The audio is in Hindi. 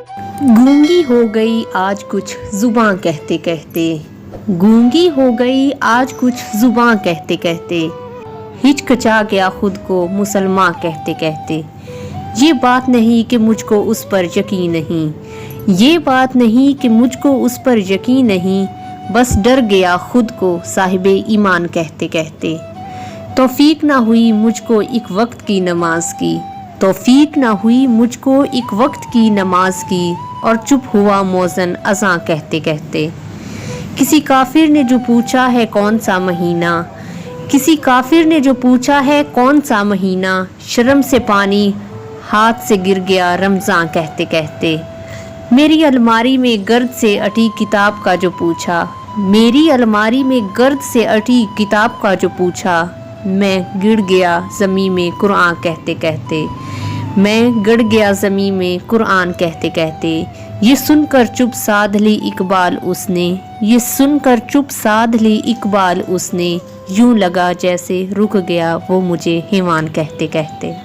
गूंगी हो गई आज कुछ जुबां कहते कहते, गूंगी हो गई आज कुछ जुबां कहते कहते, हिचकिचा गया खुद को मुसलमान कहते कहते। ये बात नहीं कि मुझको उस पर यकीन नहीं, ये बात नहीं कि मुझको उस पर यकीन नहीं, बस डर गया खुद को साहिबे ईमान कहते कहते। तौफीक ना हुई मुझको एक वक्त की नमाज की, तौफीक ना हुई मुझको एक वक्त की नमाज की, और चुप हुआ मौज़न अज़ां कहते कहते। किसी काफिर ने जो पूछा है कौन सा महीना, किसी काफिर ने जो पूछा है कौन सा महीना, शर्म से पानी हाथ से गिर गया रमज़ान कहते कहते। मेरी अलमारी में गर्द से अटी किताब का जो पूछा, मेरी अलमारी में गर्द से अटी किताब का जो पूछा, मैं गिर गया ज़मीं में कुरान कहते कहते, मैं गड़ गया ज़मीं में कुरान कहते कहते। ये सुनकर चुप साध ली इकबाल उसने, ये सुनकर चुप साध ली इकबाल उसने, यूं लगा जैसे रुक गया वो मुझे हिवान कहते कहते।